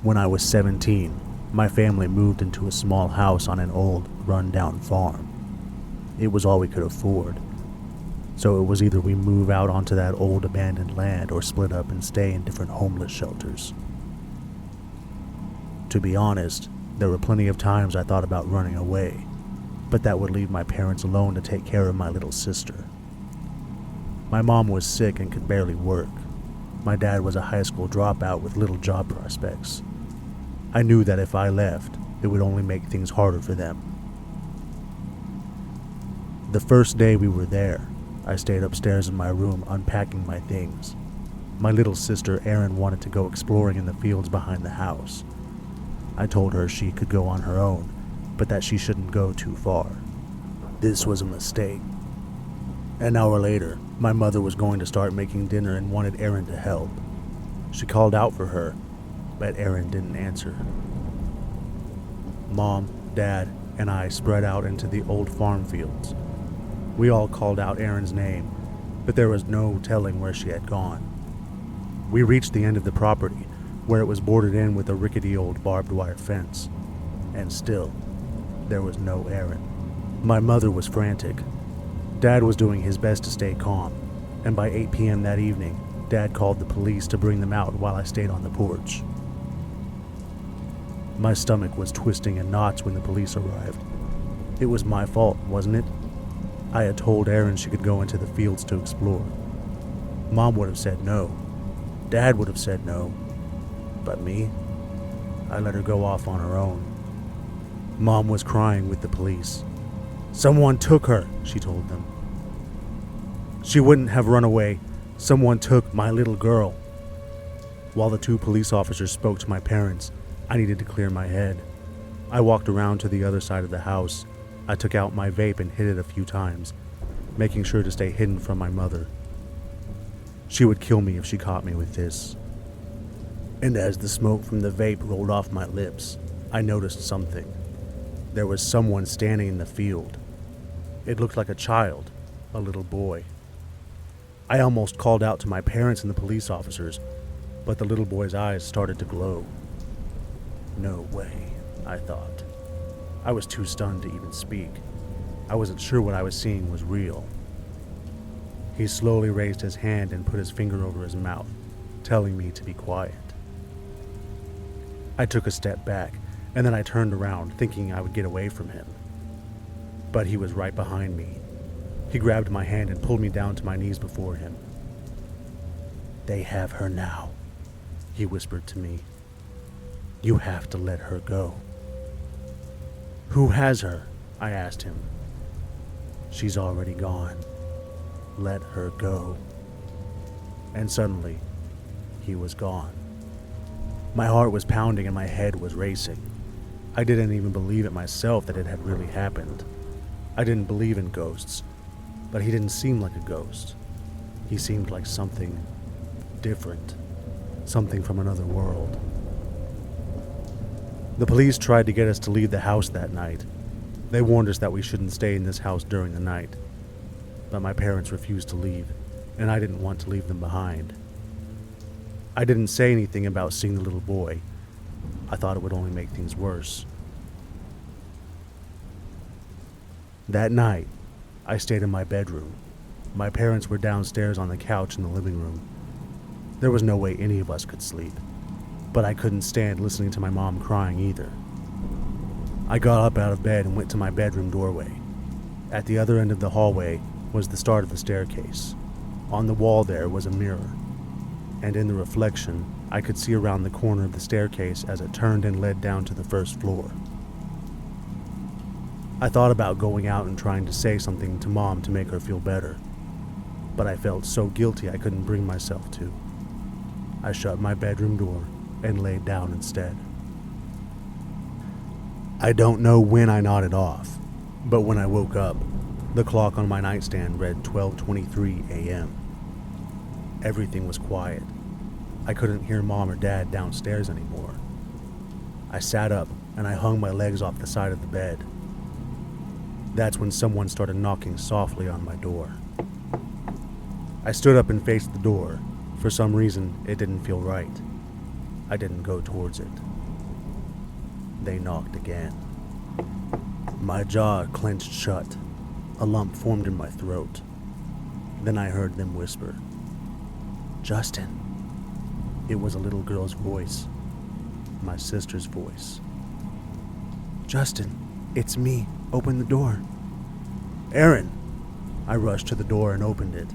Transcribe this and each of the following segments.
When I was 17, my family moved into a small house on an old, run-down farm. It was all we could afford. So it was either we move out onto that old abandoned land or split up and stay in different homeless shelters. To be honest, there were plenty of times I thought about running away, but that would leave my parents alone to take care of my little sister. My mom was sick and could barely work. My dad was a high school dropout with little job prospects. I knew that if I left, it would only make things harder for them. The first day we were there, I stayed upstairs in my room unpacking my things. My little sister Erin wanted to go exploring in the fields behind the house. I told her she could go on her own, but that she shouldn't go too far. This was a mistake. An hour later, my mother was going to start making dinner and wanted Erin to help. She called out for her, but Erin didn't answer. Mom, Dad, and I spread out into the old farm fields. We all called out Erin's name, but there was no telling where she had gone. We reached the end of the property, where it was bordered in with a rickety old barbed wire fence, and still, there was no Erin. My mother was frantic. Dad was doing his best to stay calm, and by 8 p.m. that evening, Dad called the police to bring them out while I stayed on the porch. My stomach was twisting in knots when the police arrived. It was my fault, wasn't it? I had told Erin she could go into the fields to explore. Mom would have said no. Dad would have said no. But me? I let her go off on her own. Mom was crying with the police. Someone took her, she told them. She wouldn't have run away. Someone took my little girl. While the 2 police officers spoke to my parents, I needed to clear my head. I walked around to the other side of the house. I took out my vape and hit it a few times, making sure to stay hidden from my mother. She would kill me if she caught me with this. And as the smoke from the vape rolled off my lips, I noticed something. There was someone standing in the field. It looked like a child, a little boy. I almost called out to my parents and the police officers, but the little boy's eyes started to glow. No way, I thought. I was too stunned to even speak. I wasn't sure what I was seeing was real. He slowly raised his hand and put his finger over his mouth, telling me to be quiet. I took a step back, and then I turned around, thinking I would get away from him. But he was right behind me. He grabbed my hand and pulled me down to my knees before him. "They have her now," he whispered to me. "You have to let her go." "Who has her?" I asked him. "She's already gone. Let her go." And suddenly, he was gone. My heart was pounding and my head was racing. I didn't even believe it myself that it had really happened. I didn't believe in ghosts, but he didn't seem like a ghost. He seemed like something different, something from another world. The police tried to get us to leave the house that night. They warned us that we shouldn't stay in this house during the night. But my parents refused to leave, and I didn't want to leave them behind. I didn't say anything about seeing the little boy. I thought it would only make things worse. That night, I stayed in my bedroom. My parents were downstairs on the couch in the living room. There was no way any of us could sleep, but I couldn't stand listening to my mom crying either. I got up out of bed and went to my bedroom doorway. At the other end of the hallway was the start of the staircase. On the wall there was a mirror, and in the reflection, I could see around the corner of the staircase as it turned and led down to the first floor. I thought about going out and trying to say something to Mom to make her feel better, but I felt so guilty I couldn't bring myself to. I shut my bedroom door and laid down instead. I don't know when I nodded off, but when I woke up, the clock on my nightstand read 12:23 a.m. Everything was quiet. I couldn't hear Mom or Dad downstairs anymore. I sat up and I hung my legs off the side of the bed. That's when someone started knocking softly on my door. I stood up and faced the door. For some reason, it didn't feel right. I didn't go towards it. They knocked again. My jaw clenched shut. A lump formed in my throat. Then I heard them whisper, "Justin." It was a little girl's voice. My sister's voice. "Justin, it's me. Open the door." "Aaron!" I rushed to the door and opened it.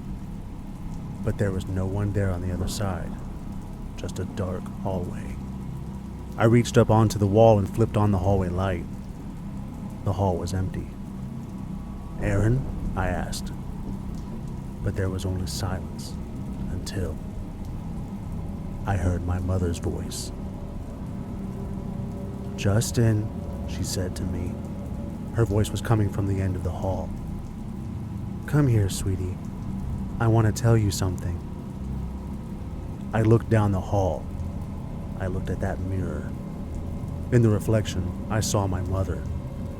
But there was no one there on the other side. Just a dark hallway. I reached up onto the wall and flipped on the hallway light. The hall was empty. "Aaron?" I asked. But there was only silence until I heard my mother's voice. "Justin," she said to me. Her voice was coming from the end of the hall. "Come here, sweetie. I want to tell you something." I looked down the hall. I looked at that mirror. In the reflection, I saw my mother.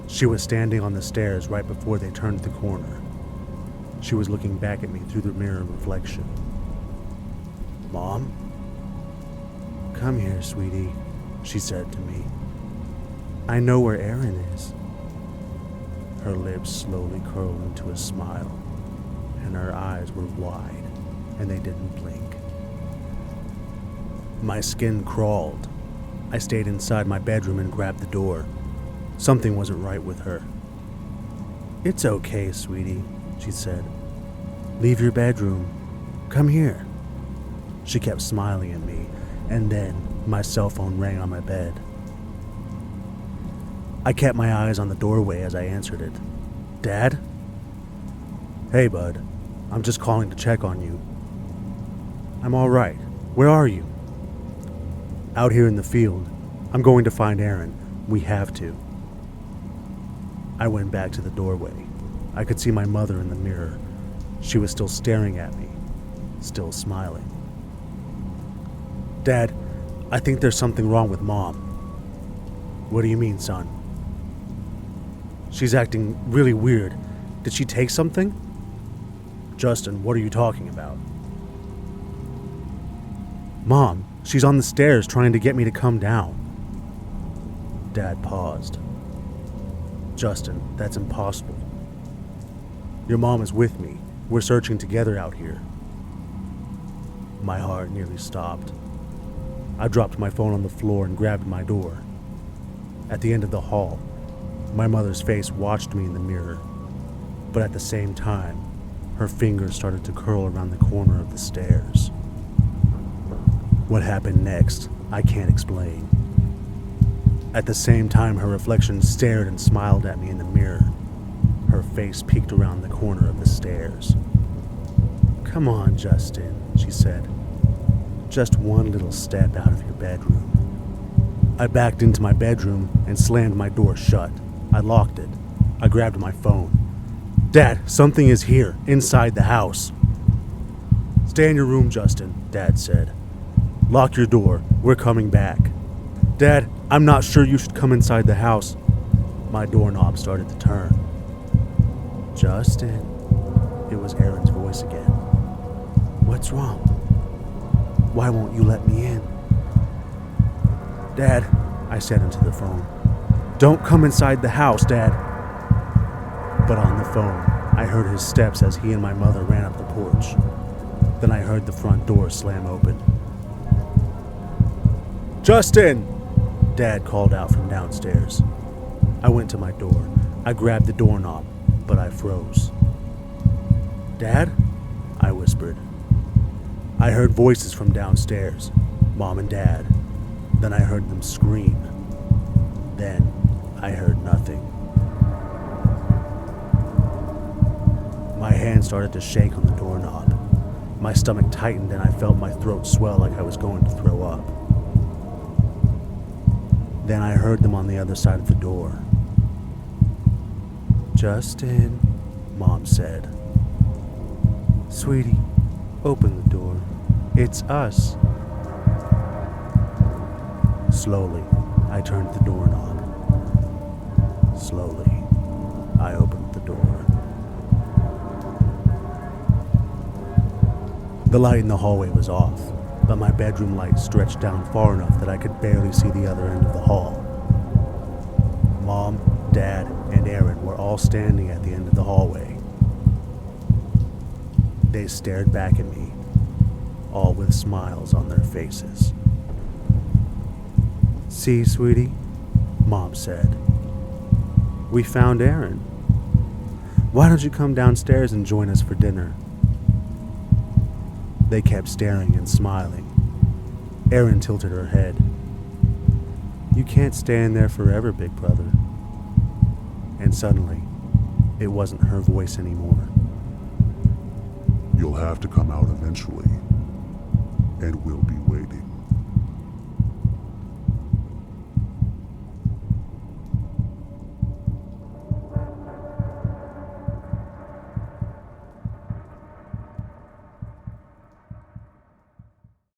She was standing on the stairs right before they turned the corner. She was looking back at me through the mirror reflection. "Mom?" "Come here, sweetie," she said to me. "I know where Aaron is." Her lips slowly curled into a smile, and her eyes were wide, and they didn't blink. My skin crawled. I stayed inside my bedroom and grabbed the door. Something wasn't right with her. "It's okay, sweetie," she said. "Leave your bedroom. Come here." She kept smiling at me, and then my cell phone rang on my bed. I kept my eyes on the doorway as I answered it. "Dad?" "Hey, bud. I'm just calling to check on you." "I'm all right. Where are you?" "Out here in the field. I'm going to find Aaron. We have to." I went back to the doorway. I could see my mother in the mirror. She was still staring at me, still smiling. "Dad, I think there's something wrong with Mom." "What do you mean, son?" "She's acting really weird. Did she take something?" "Justin, what are you talking about?" "Mom, she's on the stairs trying to get me to come down." Dad paused. "Justin, that's impossible. Your mom is with me. We're searching together out here." My heart nearly stopped. I dropped my phone on the floor and grabbed my door. At the end of the hall, my mother's face watched me in the mirror, but at the same time, her fingers started to curl around the corner of the stairs. What happened next, I can't explain. At the same time, her reflection stared and smiled at me in the mirror. Her face peeked around the corner of the stairs. "Come on, Justin," she said. "Just one little step out of your bedroom." I backed into my bedroom and slammed my door shut. I locked it. I grabbed my phone. "Dad, something is here, inside the house." "Stay in your room, Justin," Dad said. "Lock your door. We're coming back." "Dad, I'm not sure you should come inside the house." My doorknob started to turn. "Justin," it was Aaron's voice again. "What's wrong? Why won't you let me in?" "Dad," I said into the phone. "Don't come inside the house, Dad." But on the phone, I heard his steps as he and my mother ran up the porch. Then I heard the front door slam open. "Justin!" Dad called out from downstairs. I went to my door. I grabbed the doorknob, but I froze. "Dad?" I whispered. I heard voices from downstairs, Mom and Dad. Then I heard them scream. Then I heard nothing. My hand started to shake on the doorknob. My stomach tightened and I felt my throat swell like I was going to throw up. Then I heard them on the other side of the door. "Justin," Mom said. "Sweetie, open the door. It's us." Slowly, I turned the doorknob. Slowly, I opened the door. The light in the hallway was off. but my bedroom light stretched down far enough that I could barely see the other end of the hall. Mom, Dad, and Aaron were all standing at the end of the hallway. They stared back at me, all with smiles on their faces. "See, sweetie," Mom said. "We found Aaron. Why don't you come downstairs and join us for dinner?" They kept staring and smiling. Erin tilted her head. "You can't stay in there forever, big brother." And suddenly, it wasn't her voice anymore. "You'll have to come out eventually, and we'll be waiting."